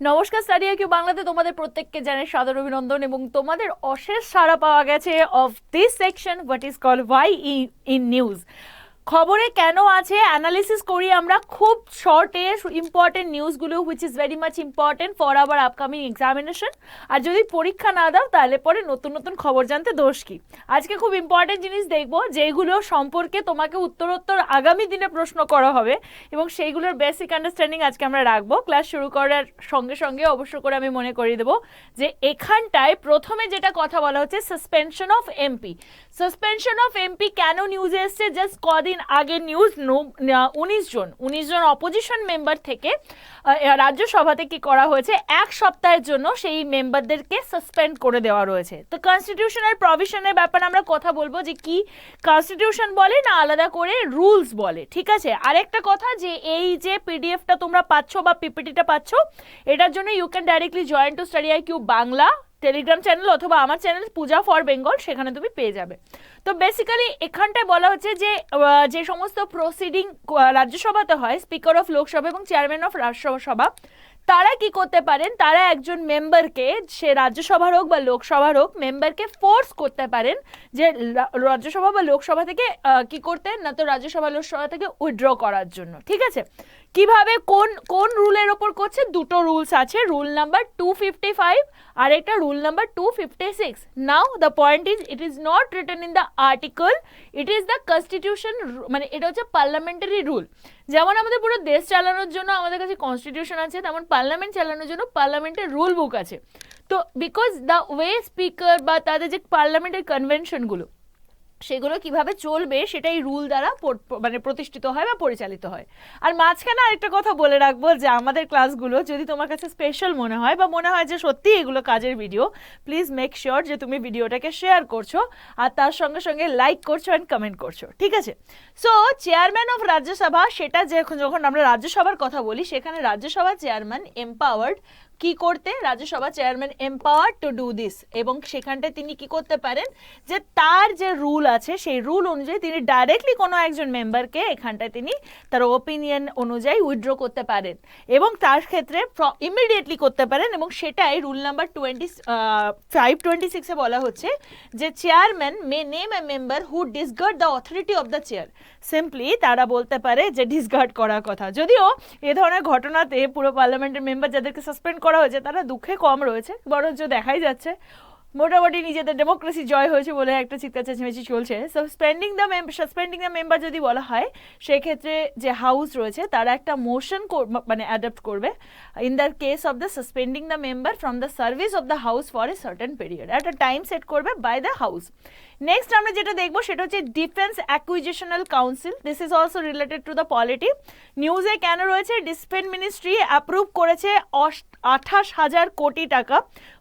নমস্কার, study IQ বাংলাতে তোমাদের প্রত্যেককে জানাই সাদর অভিনন্দন এবং তোমাদের অশেষ সাড়া পাওয়া গেছে of this section what is called why in news. খবরে কেন আছে অ্যানালিসিস করি আমরা খুব শর্টে ইম্পর্টেন্ট নিউজগুলো which is very much important for our upcoming examination. আর যদি পরীক্ষা না দাও তাহলে পরে নতুন নতুন খবর জানতে দোষ কি। আজকে খুব ইম্পর্টেন্ট জিনিস দেখবো যেগুলো সম্পর্কে তোমাকে উত্তরোত্তর আগামী দিনে প্রশ্ন করা হবে এবং সেইগুলোর বেসিক আন্ডারস্ট্যান্ডিং আজকে আমরা রাখবো। ক্লাস শুরু করার সঙ্গে সঙ্গে অবশ্য করে আমি মনে করিয়ে দেবো যে এখানটায় প্রথমে যেটা কথা বলা হচ্ছে suspension of MP. Suspension of MP কেন নিউজে এসছে? জাস্ট কদিন আগে নিউজ 19 জন অপোজিশন মেম্বার থেকে রাজ্যসভাতে কি করা হয়েছে, এক সপ্তাহের জন্য সেই মেম্বারদেরকে সাসপেন্ড করে দেওয়া রয়েছে। তো কনস্টিটিউশনাল প্রভিশনের ব্যাপারে আমরা কথা বলবো যে কি কনস্টিটিউশন বলে না আলাদা করে রুলস বলে, ঠিক আছে। আরেকটা কথা যে এই যে পিডিএফটা তোমরা পাচ্ছ বা পিপিটিটা পাচ্ছ, এটার জন্য you can directly join to study IQ Bangla telegram channel অথবা আমার চ্যানেল পূজা ফর বেঙ্গল, সেখানে তুমি পেয়ে যাবে। তো বেসিক্যালি এখানটায় বলা হচ্ছে যে যে সমস্ত প্রসিডিং রাজ্যসভাতে হয়, স্পিকার অফ লোকসভা এবং চেয়ারম্যান অফ রাজ্যসভা তারা কি করতে পারেন, তারা একজন মেম্বারকে, সে রাজ্যসভার হোক বা লোকসভার হোক, মেম্বারকে ফোর্স করতে পারেন যে রাজ্যসভা বা লোকসভা থেকে কি করতে না, তো রাজ্যসভা লোকসভা থেকে উইথড্র করার জন্য, ঠিক আছে। কিভাবে কোন কোন রুলের ওপর করছে? দুটো রুলস আছে, রুল নাম্বার 255 আর একটা rule number 256। Now the point is it is not written in the article, it is the constitution, মানে এটা হচ্ছে পার্লামেন্টারি রুল। যেমন আমাদের পুরো দেশ চালানোর জন্য আমাদের কাছে কনস্টিটিউশন আছে, তেমন পার্লামেন্ট চালানোর জন্য পার্লামেন্টের রুল বুক আছে। তো বিকজ দ্য ওয়ে স্পিকার বা তাদের যে পার্লামেন্টের কনভেনশনগুলো সেগুলো কিভাবে চলবে সেটাই রুল দ্বারা মানে প্রতিষ্ঠিত হয় বা পরিচালিত হয়। আর মাঝখানে আরেকটা কথা বলে রাখবো যে আমাদের ক্লাসগুলো যদি তোমার কাছে স্পেশাল মনে হয় বা মনে হয় যে সত্যি এগুলো কাজের ভিডিও, প্লিজ মেক শিওর যে তুমি ভিডিওটাকে শেয়ার করছো আর তার সঙ্গে সঙ্গে লাইক করছো অ্যান্ড কমেন্ট করছো, ঠিক আছে। সো চেয়ারম্যান অফ রাজ্যসভা, সেটা যখন আমরা রাজ্যসভার কথা বলি সেখানে রাজ্যসভা চেয়ারম্যান এম্পাওয়ার্ড কি করতে, Rajya Sabha chairman empower to do this, এবং সেখানটায় তিনি কি করতে পারেন যে তার যে রুল আছে সেই রুল অনুযায়ী তিনি ডাইরেক্টলি কোনো একজন মেম্বারকে এখানটায় তিনি তার ওপিনিয়ন অনুযায়ী উইথড্র করতে পারেন এবং তার ক্ষেত্রে ইমিডিয়েটলি করতে পারেন। এবং সেটাই রুল নাম্বার 526-এ বলা হচ্ছে যে chairman may name a member who disregard the authority of the chair. Simply তারা বলতে পারে যে ডিসগার্ড করার কথা। যদিও এ ধরনের ঘটনাতে পুরো পার্লামেন্টের মেম্বার যাদেরকে সাসপেন্ড করা হয়েছে তারা দুঃখে কম রয়েছে, বরঞ্চ দেখাই যাচ্ছে মোটামুটি নিজেদের ডেমোক্রেসি জয় হয়েছে বলে একটা চিৎকার চেঁচামেচি চলছে। সাসপেন্ডিং দ্য মেম্বার যদি বলা হয় সেক্ষেত্রে যে হাউস রয়েছে তারা একটা মোশন মানে অ্যাডাপ্ট করবে in the case of the suspending the member from the service of the house for a certain period, একটা টাইম সেট করবে বাই দ্য হাউস। নেক্সট আমরা যেটা দেখবো সেটা হচ্ছে defence acquisitional council. This is also related to the polity. নিউজে কেন রয়েছে? ডিফেন্স মিনিস্ট্রি অ্যাপ্রুভ করেছে 28,000 কোটি টাকা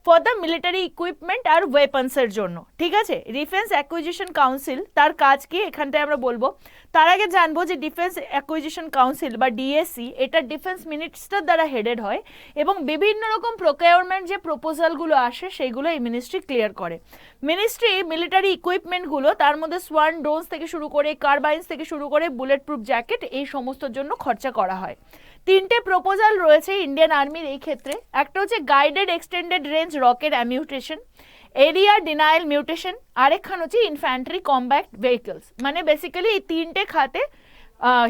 ফর দ্য মিলিটারি ইকুইপমেন্ট আর ওয়েপন্সের জন্য, ঠিক আছে। ডিফেন্স অ্যাকুইজিশন কাউন্সিল তার কাজ কি এখানটায় আমরা বলবো। তার আগে জানবো যে ডিফেন্স অ্যাকুইজিশন কাউন্সিল বা ডিএসসি এটা ডিফেন্স মিনিস্টার দ্বারা হেডেড হয় এবং বিভিন্ন রকম প্রোকিউরমেন্ট যে প্রপোজালগুলো আসে সেইগুলো এই মিনিস্ট্রি ক্লিয়ার করে। মিনিস্ট্রি মিলিটারি ইকুইপমেন্টগুলো তার মধ্যে সোয়ান ড্রোনস থেকে শুরু করে কার্বাইন্স থেকে শুরু করে বুলেট প্রুফ জ্যাকেট এই সমস্তর জন্য খরচা করা হয়। 3টে প্রপোজাল রয়েছে ইন্ডিয়ান আর্মির এই ক্ষেত্রে। একটা হচ্ছে guided extended range rocket ammunition, area denial munition, আরেকখান হচ্ছে ইনফ্যান্ট্রি কম্ব্যাট ভেহিকলস। মানে বেসিক্যালি এই 3টে খাতে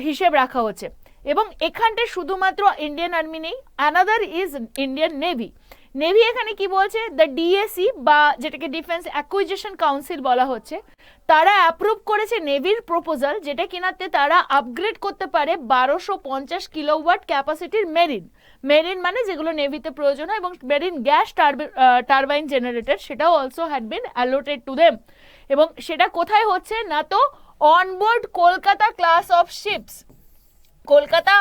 হিসেব রাখা হচ্ছে এবং এখানটায় শুধুমাত্র ইন্ডিয়ান আর্মি নেই, another is Indian navy. Navy এখানে কি বলছে? দ্য ডিএসি বা যেটাকে ডিফেন্স অ্যাকুইজিশন কাউন্সিল বলা হচ্ছে, তারা অ্যাপ্রুভ করেছে নেভির প্রপোজাল যেটা কিনাতে তারা আপগ্রেড করতে পারে 1250 কিলোওয়াট ক্যাপাসিটির মেরিন মানে যেগুলো নেভিতে প্রয়োজন হয়, এবং মেরিন গ্যাস টারবাইন জেনারেটর, সেটাও also had been allotted to them. এবং সেটা কোথায় হচ্ছে না, তো onboard Kolkata class of ships, Kolkata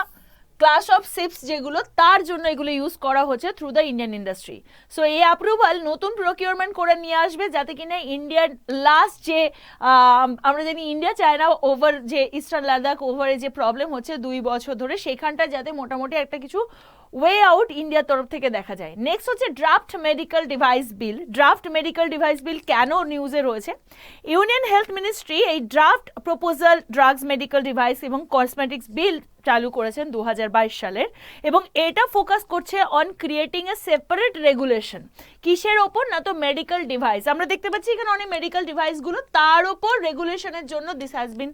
class of ships যেগুলো তার জন্য এগুলো ইউজ করা হচ্ছে through the Indian industry. So এই অ্যাপ্রুভাল নতুন প্রকিউরমেন্ট করে নিয়ে আসবে যাতে কিনা ইন্ডিয়ার লাস্ট যে আমরা জানি ইন্ডিয়া চায়না ওভার যে ইস্টার্ন লাদাখ ওভারে যে প্রবলেম হচ্ছে 2 বছর ধরে, সেখানটা যাতে মোটামুটি একটা কিছু ওয়ে আউট ইন্ডিয়ার তরফ থেকে দেখা যায়। নেক্সট হচ্ছে ড্রাফট মেডিকেল ডিভাইস বিল। ড্রাফট মেডিকেল ডিভাইস বিল কেন নিউজে রয়েছে? ইউনিয়ন হেলথ মিনিস্ট্রি এই draft proposal drugs medical device এবং কসমেটিক্স বিল চালু করেছেন 2022 সালের, এবং এটা ফোকাস করছে on creating a separate regulation. কিসের ওপর? না তো মেডিকেল ডিভাইস, আমরা দেখতে পাচ্ছি এখানে অনেক মেডিকেল ডিভাইসগুলো, তার ওপর রেগুলেশনের জন্য দিস হ্যাজ বিন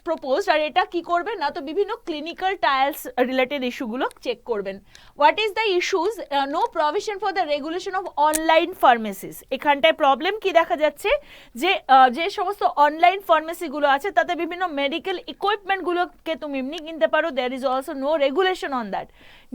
প্রপোজ। আর এটা কি করবে? না তো বিভিন্ন ক্লিনিক্যাল ট্রায়ালস রিলেটেড ইস্যুগুলো চেক করবেন। What is the issues? No provision for the regulation of online pharmacies. এখানটায় প্রবলেম কি দেখা যাচ্ছে যে যে সমস্ত অনলাইন ফার্মেসিগুলো আছে তাতে বিভিন্ন মেডিকেল ইকুইপমেন্টগুলোকে তুমি এমনি কিনতে পারো, there is also no regulation on that.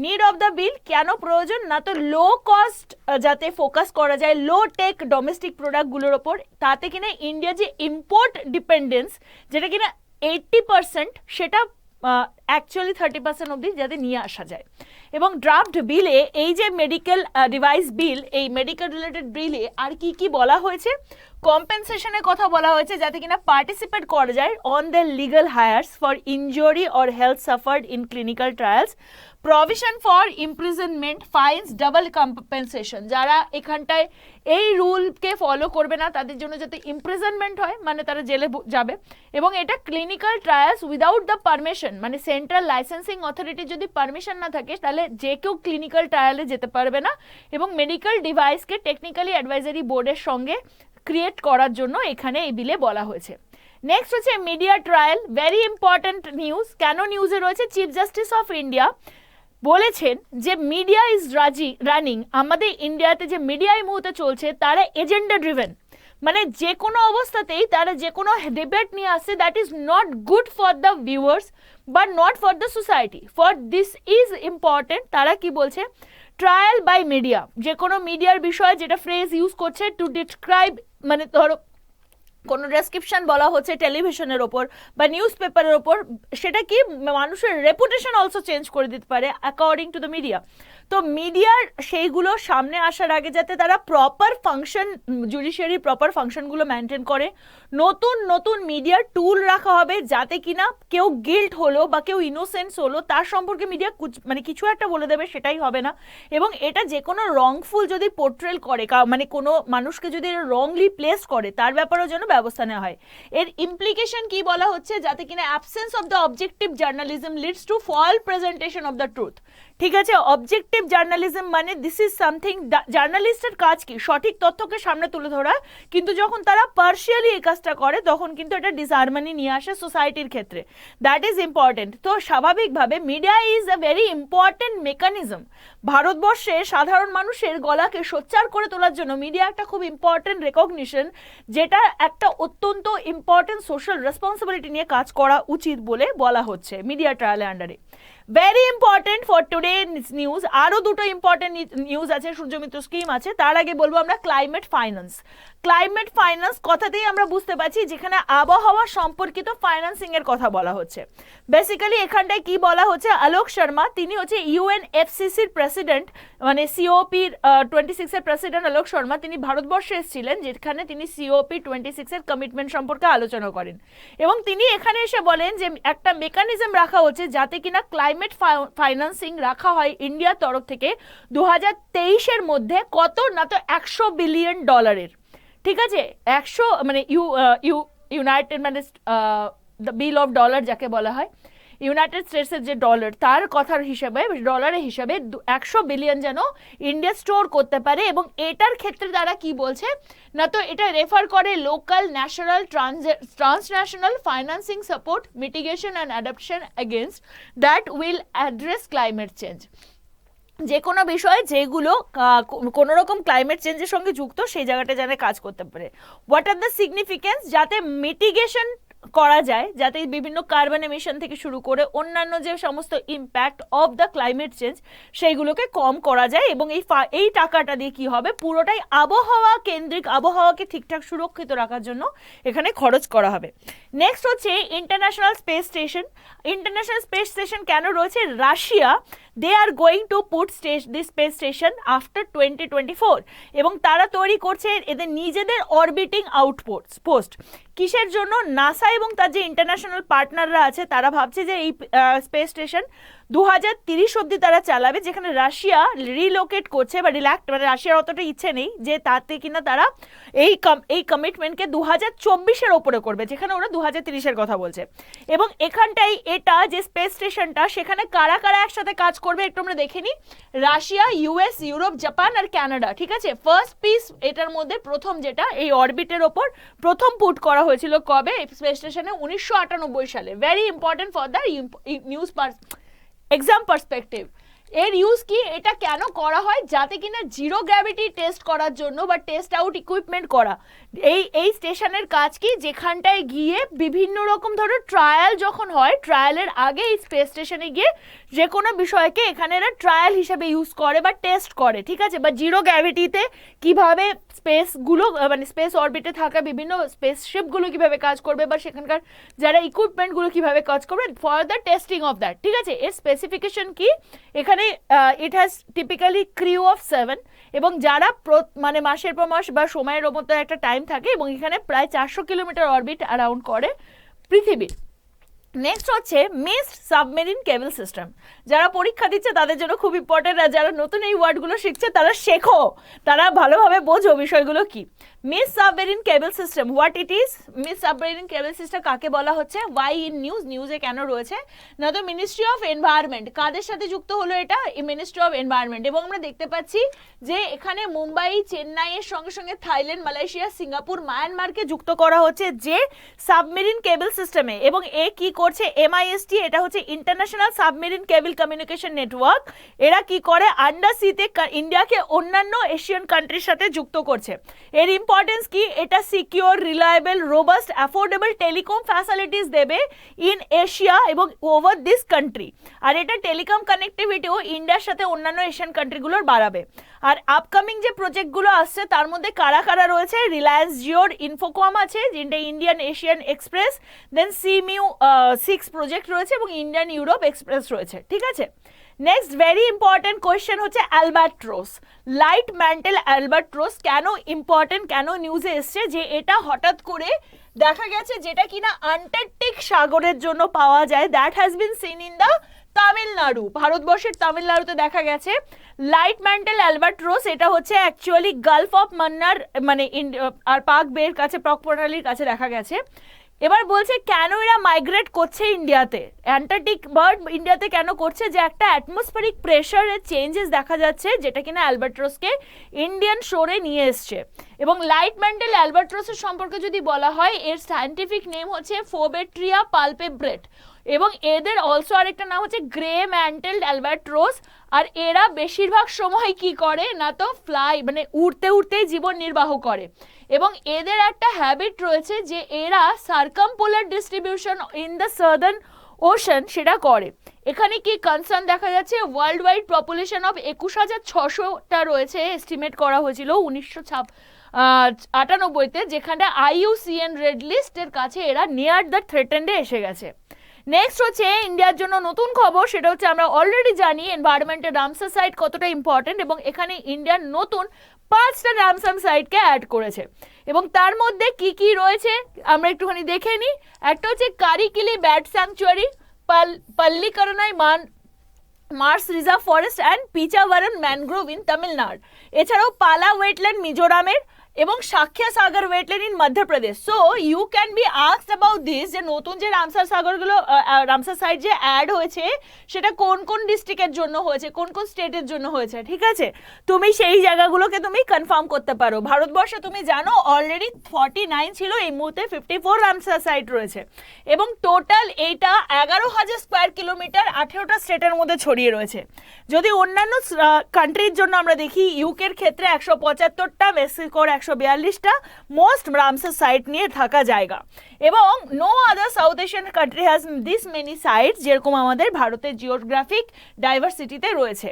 Need of the bill কেন প্রয়োজন? না তো লো কস্ট যাতে ফোকাস করা যায় লো টেক ডোমেস্টিক প্রোডাক্টগুলোর ওপর, তাতে কিনা ইন্ডিয়া যে ইম্পোর্ট ডিপেন্ডেন্স যেটা কিনা 80%, সেটা অ্যাকচুয়ালি 30% অবধি যাতে নিয়ে আসা যায়। এবং ড্রাফট বিলে এই যে মেডিকেল ডিভাইস বিল, এই মেডিকেল রিলেটেড বিলে আর কি কি বলা হয়েছে? কম্পেনসেশনের কথা বলা হয়েছে যাতে কিনা পার্টিসিপেট করা যায় on the legal heirs for injury or health suffered in clinical trials, provision for imprisonment, fines, double compensation. যারা এখানটায় এই রুলকে ফলো করবে না তাদের জন্য যাতে ইমপ্রিজনমেন্ট হয়, মানে তারা জেলে যাবে। এবং এটা clinical trials without the permission, মানে সেন্ট্রাল লাইসেন্সিং অথরিটির যদি পারমিশন না থাকে তাহলে যে কেউ ক্লিনিক্যাল ট্রায়ালে যেতে পারবে না। এবং মেডিকেল ডিভাইসকে টেকনিক্যালি অ্যাডভাইজারি বোর্ডের সঙ্গে ক্রিয়েট করার জন্য এখানে এই বিলে বলা হয়েছে। নেক্সট হচ্ছে media trial, very important news. কেন নিউজে রয়েছে? চিফ জাস্টিস অফ ইন্ডিয়া বলেছেন যে মিডিয়া ইজ রানিং, আমাদের ইন্ডিয়াতে যে মিডিয়া এই মুহূর্তে চলছে তারা এজেন্ডা ড্রিভেন, মানে যে কোনো অবস্থাতেই তারা যে কোনো ডিবেট নিয়ে আসছে, that is not good for the viewers but not for the society. For this is important, তারা কি বলছে? ট্রায়াল বাই মিডিয়া, যে কোনো মিডিয়ার বিষয়ে যেটা ফ্রেজ ইউজ করছে টু ডিসক্রাইব, মানে ধরো কোনো ডেসক্রিপশন বলা হচ্ছে টেলিভিশনের ওপর বা নিউজ পেপারের ওপর, সেটা কি মানুষের রেপুটেশন অলসো চেঞ্জ করে দিতে পারে অ্যাকর্ডিং টু দ্য মিডিয়া। তো মিডিয়ার সেইগুলো সামনে আসার আগে যাতে তারা প্রপার ফাংশন, জুডিশিয়ারি প্রপার ফাংশনগুলো মেনটেন করে, নতুন নতুন মিডিয়ার টুল রাখা হবে যাতে কিনা কেউ গিল্ট হলো বা কেউ ইনোসেন্স হলো তার সম্পর্কে মিডিয়া মানে কিছু একটা বলে দেবে, সেটাই হবে না। এবং এটা যে কোনো রংফুল যদি পোর্ট্রেল করে, মানে কোনো মানুষকে যদি রংলি প্লেস করে, তার ব্যাপারেও যেন ব্যবস্থা নেওয়া হয়। এর ইমপ্লিকেশন কি বলা হচ্ছে? যাতে কিনা absence of the objective journalism leads to false presentation of the truth. ঠিক আছে, অবজেক্টিভ জার্নালিজম মানে দিস ইজ সামথিং, জার্নালিস্টের কাজ কি? সঠিক তথ্যকে সামনে তুলে ধরা, কিন্তু যখন তারা পার্শিয়ালি এই কাজটা করে তখন কিন্তু এটা ডিসহারমনি নিয়ে আসে সোসাইটির ক্ষেত্রে, দ্যাট ইজ ইম্পর্টেন্ট। তো স্বাভাবিকভাবে media is a very important mechanism. ভারতবর্ষে সাধারণ মানুষের গলাকে সোচ্চার করে তোলার জন্য মিডিয়া একটা খুব ইম্পর্টেন্ট রেকগনিশন, যেটা একটা অত্যন্ত ইম্পর্টেন্ট সোশ্যাল রেসপন্সিবিলিটি নিয়ে কাজ করা উচিত বলে বলা হচ্ছে মিডিয়া ট্রায়ালের আন্ডারে। Very important for today news. আরও দুটো ইম্পর্টেন্ট নিউজ আছে, সূর্যমিত্র স্কিম আছে। তার আগে বলবো আমরা ক্লাইমেট ফাইন্যান্স। ক্লাইমেট ফাইন্যান্স কথাতেই আমরা বুঝতে পারছি যেখানে আবহাওয়া সম্পর্কিত ফাইন্যান্সিং এর কথা বলা হচ্ছে। বেসিক্যালি এখানটায় কি বলা হচ্ছে? আলোক শর্মা, তিনি হচ্ছে ইউএনএফসিসির প্রেসিডেন্ট, মানে সিওপি 26 এর প্রেসিডেন্ট আলোক শর্মা, তিনি ভারতবর্ষে এসেছিলেন, যেখানে তিনি সিওপি 26 এর কমিটমেন্ট সম্পর্কে আলোচনা করেন। এবং তিনি এখানে এসে বলেন যে একটা মেকানিজম রাখা হচ্ছে যাতে কিনা ক্লাইমেট ফাইন্যান্সিং রাখা হয় ইন্ডিয়ার তরফ থেকে 2023-এর মধ্যে, কত না তো $100 বিলিয়ন। ঠিক আছে, 100 মানে ইউনাইটেড, মানে দ্য বিল অফ ডলার যাকে বলা হয়, ইউনাইটেড স্টেটসের যে ডলার, তার কথার হিসাবে, ডলারের হিসাবে 100 বিলিয়ন যেন ইন্ডিয়া স্টোর করতে পারে। এবং এটার ক্ষেত্রে তারা কি বলছে না তো এটা রেফার করে local, national, transnational financing support, mitigation and adoption against that will address climate change. যে কোনো বিষয় যেগুলো কোনো রকম ক্লাইমেট চেঞ্জের সঙ্গে যুক্ত, সেই জায়গাটা যেন কাজ করতে পারে। What are the significance? যাতে মিটিগেশন করা যায়, যাতে বিভিন্ন কার্বন এমিশন থেকে শুরু করে অন্যান্য যে সমস্ত impact of the climate change সেইগুলোকে কম করা যায়। এবং এই টাকাটা দিয়ে কি হবে? পুরোটাই আবহাওয়া কেন্দ্রিক, আবহাওয়াকে ঠিকঠাক সুরক্ষিত রাখার জন্য এখানে খরচ করা হবে। নেক্সট হচ্ছে international space station. International space station কেন রয়েছে? Russia, they are going to put this space station after 2024, এবং তারা তৈরি করছে এদের নিজেদের অরবিটিং আউটপোস্ট। কিসের জন্য? নাসা এবং তার যে ইন্টারন্যাশনাল পার্টনাররা আছে তারা ভাবছে যে এই স্পেস স্টেশন 2030 অবধি তারা চালাবে, যেখানে রাশিয়া রিলোকেট করছে বা রিল্যাক্ট, মানে রাশিয়ার অতটা ইচ্ছে নেই যে তাতে কিনা তারা এই কমিটমেন্টকে 2024-এর ওপরে করবে, যেখানে ওরা 2030-এর কথা বলছে। এবং এখানটাই এটা যে স্পেস স্টেশনটা, সেখানে কারা কারা একসাথে কাজ করবে একটু আমরা দেখে নিই। রাশিয়া, ইউএস, ইউরোপ, জাপান আর কানাডা, ঠিক আছে। ফার্স্ট পিস এটার মধ্যে প্রথম যেটা এই অরবিটের ওপর প্রথম পুট করা হয়েছিল কবে, স্পেস স্টেশনে 1998 সালে। Very important for the news exam perspective. এর ইউজ কি, এটা কেন করা হয়, যাতে কিনা জিরো গ্র্যাভিটি টেস্ট করার জন্য বা টেস্ট আউট ইকুইপমেন্ট করা। এই স্টেশনের কাজ কি, যেখানটায় গিয়ে বিভিন্ন রকম ধরো ট্রায়াল যখন হয়, ট্রায়ালের আগে এই স্পেস স্টেশনে গিয়ে যে কোনো বিষয়কে এখানে এরা ট্রায়াল হিসেবে ইউজ করে বা টেস্ট করে, ঠিক আছে। বা জিরো গ্র্যাভিটিতে কিভাবে স্পেসগুলো, মানে স্পেস অরবিটে থাকা বিভিন্ন স্পেসশিপগুলো কিভাবে কাজ করবে, বা সেখানকার যারা ইকুইপমেন্টগুলো কিভাবে কাজ করবে, for the testing of that, ঠিক আছে। এর স্পেসিফিকেশন কি, এখানে it has typically crew of 7, এবং যারা মানে মাসের পর মাস বা সময়ের মধ্যে একটা টাইম থাকে, এবং এখানে প্রায় 400 কিলোমিটার অরবিট অ্যারাউন্ড করে পৃথিবীর। নেক্সট হচ্ছে মিসড সাবমেরিন কেবল সিস্টেম। যারা পরীক্ষা দিচ্ছে তাদের জন্য খুব ইম্পর্টেন্ট, আর যারা নতুন এই ওয়ার্ডগুলো শিখছে তারা শেখো, তারা ভালোভাবে বোঝো বিষয়গুলো কি। Miss submarine cable system, what it is. Miss submarine cable system কাকে বলা হচ্ছে, ওয়াই ইন নিউজে কেন রয়েছে না, তো মিনিস্ট্রি অফ এনভায়রনমেন্ট, কাদের সাথে যুক্ত হলো এটা, মিনিস্ট্রি অফ এনভায়রনমেন্ট। এবং আমরা দেখতে পাচ্ছি যে এখানে মুম্বাই, চেন্নাইয়ের সঙ্গে সঙ্গে থাইল্যান্ড, মালয়েশিয়া, সিঙ্গাপুর, মায়ানমারকে যুক্ত করা হচ্ছে যে সাবমেরিন কেবল সিস্টেমে। এবং এ কি করছে, এমআইএসটি, এটা হচ্ছে international submarine cable communication network. এরা কি করে, আন্ডার সিতে ইন্ডিয়াকে অন্যান্য এশিয়ান কান্ট্রির সাথে যুক্ত করছে। এর ইম্পর্টেন্স কি, এটা secure, reliable, robust, affordable telecom facilities দেবে ইন এশিয়া এবং ওভার দিস কান্ট্রি। আর এটা টেলিকম কানেক্টিভিটিও ইন্ডিয়ার সাথে অন্যান্য এশিয়ান কান্ট্রিগুলোর বাড়াবে। আর আপকামিং যে প্রজেক্টগুলো আসছে তার মধ্যে কারা কারা রয়েছে, রিলায়েন্স জিওর ইনফোকম আছে, যেটা ইন্ডিয়ান এশিয়ান এক্সপ্রেস, দেন সিমিউ 6 প্রজেক্ট রয়েছে, এবং ইন্ডিয়ান ইউরোপ এক্সপ্রেস রয়েছে, ঠিক আছে। নেক্সট ভেরি ইম্পর্টেন্ট কোয়েশ্চেন হচ্ছে অ্যালবাট্রোস, লাইট ম্যান্টেল অ্যালবাট্রোস। কেন ইম্পর্টেন্ট, কেন নিউজে এসছে যে এটা হঠাৎ করে দেখা গেছে, যেটা কিনা আন্টার্কটিক সাগরের জন্য পাওয়া যায়, that has been seen in the Tamil Nadu, ভারতবর্ষের তামিলনাড়ুতে দেখা গেছে লাইট ম্যান্টেল অ্যালবাট্রোস। এটা হচ্ছে অ্যাকচুয়ালি গালফ অফ মান্নার, মানে আর পাক বের কাছে, পাক প্রণালীর কাছে দেখা গেছে। এবার বলছে কেন এরা মাইগ্রেট করছে ইন্ডিয়াতে, অ্যান্টার্কটিক বার্ড ইন্ডিয়াতে কেন করছে, যে একটা অ্যাটমসফেরিক প্রেশারের চেঞ্জেস দেখা যাচ্ছে, যেটা কিনা অ্যালবাট্রোসকে ইন্ডিয়ান শোরে নিয়ে এসছে। এবং লাইট ম্যান্টেল অ্যালবাট্রোসের সম্পর্কে যদি বলা হয়, এর সায়েন্টিফিক নেম হচ্ছে ফোবেট্রিয়া পালপেব্রেট, এবং এদের অলসো আরেকটা নাম হচ্ছে গ্রে ম্যান্টেল অ্যালবাট্রোস। আর এরা বেশিরভাগ সময় কি করে না, তো ফ্লাই, মানে উড়তে উড়তেই জীবন নির্বাহ করে। এবং এদের একটা হ্যাবিট রয়েছে যে এরা circumpolar distribution in the southern ocean সেটা করে। এখানে কি কনসার্ন দেখা যাচ্ছে, ওয়ার্ল্ড ওয়াইড পপুলেশন অফ 21,600টা রয়েছে, এস্টিমেট করা হয়েছিল 1998-তে, যেখানে IUCN রেড লিস্টের কাছে এরা নিয়ার দ্য থ্রেটেন্ডে এসে গেছে। নেক্সট হচ্ছে ইন্ডিয়ার জন্য নতুন খবর, সেটা হচ্ছে আমরা অলরেডি জানি এনভায়রনমেন্টের রামসার সাইট কতটা ইম্পর্টেন্ট, এবং এখানে ইন্ডিয়ার নতুন 5টা রামসার সাইটকে অ্যাড করেছে। এবং তার মধ্যে কি কি রয়েছে আমরা একটুখানি দেখে নিই। একটা হচ্ছে Karikili bat sanctuary, Pallikaranai marsh reserve forest and Pichavaram mangrove in Tamil Nadu, এছাড়াও পালা ওয়েটল্যান্ড মিজোরামের, এবং Sakhya Sagar wetland in Madhya Pradesh. So you can be asked about this, যে নতুন যে রামসার সাগরগুলো, রামসার সাইট যে অ্যাড হয়েছে, সেটা কোন কোন ডিস্ট্রিক্টের জন্য হয়েছে, কোন কোন স্টেটের জন্য হয়েছে, ঠিক আছে। তুমি সেই জায়গাগুলোকে তুমি কনফার্ম করতে পারো। ভারতবর্ষে তুমি জানো অলরেডি 49 ছিল, এই মুহূর্তে 54 রামসার সাইট রয়েছে, এবং টোটাল এইটা 11,000 স্কোয়ার কিলোমিটার 18টা স্টেটের মধ্যে ছড়িয়ে রয়েছে। যদি অন্যান্য কান্ট্রির জন্য আমরা দেখি, ইউকের ক্ষেত্রে 175টা, মেক্সিকোর 142টা মোস্ট রামসার সাইট নিয়ে থাকা জায়গা। এবং no other south Asian country has this many sites, যেরকম আমাদের ভারতের জিওগ্রাফিক ডাইভার্সিটিতে রয়েছে।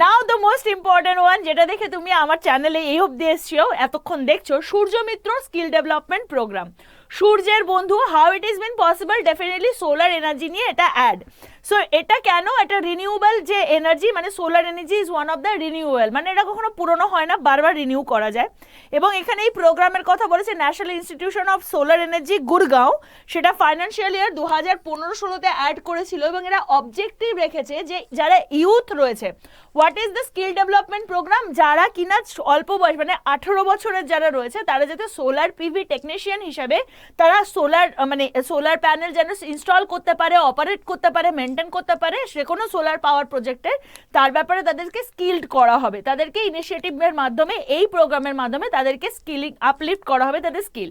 Now the most important one, যেটা দেখে তুমি আমার চ্যানেলে এই অবধি এসছো, এতক্ষণ দেখছো, সূর্য মিত্র স্কিল ডেভেলপমেন্ট প্রোগ্রাম। সূর্যের বন্ধু, how it is bin possible, definitely solar energy নিয়ে এটা অ্যাড। সো এটা কেন, এটা রিনিউয়েবল যে এনার্জি, মানে solar energy is one of the renewable, মানে এটা কখনো পুরনো হয় না, বারবার রিনিউ করা যায়। এবং এখানে এই প্রোগ্রামের কথা বলেছে national institution of solar energy Gurgaon, সেটা ফাইন্যান্সিয়াল ইয়ার 2015-16-তে অ্যাড করেছিল। এবং এরা অবজেক্টিভ রেখেছে যে যারা ইউথ রয়েছে, what is the skill development programme, যারা কিনা অল্প বয়স মানে 18 বছরের যারা রয়েছে তারা যাতে সোলার পিভি টেকনিশিয়ান হিসাবে তারা সোলার প্যানেল যেন ইনস্টল করতে পারে, অপারেট করতে পারে, মেনটেন করতে পারে সে কোনো সোলার পাওয়ার প্রজেক্টে, তার ব্যাপারে তাদেরকে স্কিলড করা হবে। তাদেরকে ইনিশিয়েটিভের মাধ্যমে, এই প্রোগ্রামের মাধ্যমে তাদেরকে স্কিলিং আপলিফট করা হবে তাদের স্কিল।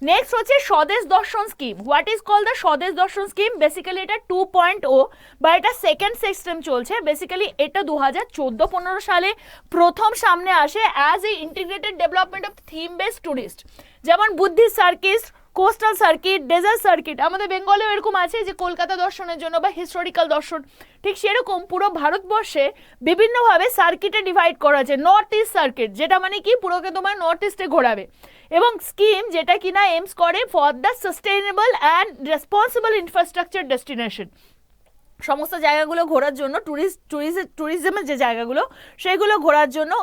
নেক্সট হচ্ছে স্বদেশ দর্শন scheme. What is call the স্বদেশ দর্শন স্কিম? বেসিক্যালি এটা 2.0 বা এটা সেকেন্ড সিস্টেম চলছে। বেসিক্যালি এটা 2014-15 সালে প্রথম সামনে আসে as a integrated development of theme based tourist. যেমন Buddhist circuit, coastal circuit, desert circuit, আমাদের বেঙ্গলেও এরকম আছে যে কলকাতা দর্শনের জন্য বা হিস্টোরিক্যাল দর্শন, ঠিক সেরকম পুরো ভারতবর্ষে বিভিন্নভাবে সার্কিটে ডিভাইড করা আছে। নর্থ ইস্ট সার্কিট, যেটা মানে কি পুরোকে তোমার নর্থ ইস্টে ঘোরাবে, এবং স্কিম যেটা কিনা এইমস করে for the sustainable and responsible infrastructure destination. সমস্ত জায়গাগুলো ঘোরার জন্য, ট্যুরিজমের যে জায়গাগুলো সেগুলো ঘোরার জন্য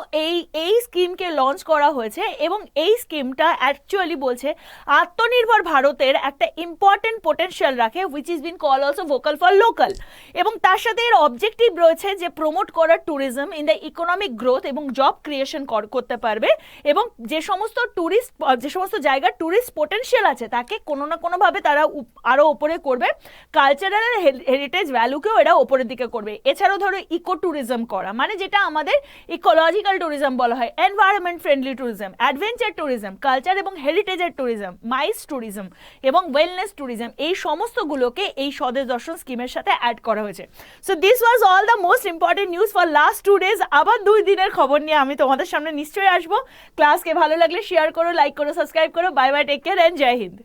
এই স্কিমকে লঞ্চ করা হয়েছে। এবং এই স্কিমটা অ্যাকচুয়ালি বলছে আত্মনির্ভর ভারতের একটা ইম্পর্টেন্ট পোটেনশিয়াল রাখে, which is been call also vocal for local. এবং তার সাথে এর অবজেক্টিভ রয়েছে যে প্রমোট করার tourism in the economic growth এবং জব ক্রিয়েশন করতে পারবে। এবং যে সমস্ত জায়গার ট্যুরিস্ট পোটেনশিয়াল আছে তাকে কোনো না কোনোভাবে তারা আরও ওপরে করবে, কালচারাল আর হেরিটেজ ভ্যালুকেও এরা ওপরের দিকে করবে। এছাড়াও ধরো ইকো ট্যুরিজম করা, মানে যেটা আমাদের ইকোলজিক্যাল ট্যুরিজম বলা হয়, environment friendly tourism, adventure tourism, culture এবং হেরিটেজের ট্যুরিজম, মাইস ট্যুরিজম এবং ওয়েলনেস ট্যুরিজম, এই সমস্তগুলোকে এই স্বদেশ দর্শন স্কিমের সাথে অ্যাড করা হয়েছে। So this was all the most important news for last 2 days। আবার 2 দিনের খবর নিয়ে আমি তোমাদের সামনে নিশ্চয়ই আসবো। ক্লাসকে ভালো লাগলে শেয়ার করো, লাইক করো, সাবস্ক্রাইব করো। Bye bye, take care and Jai Hind.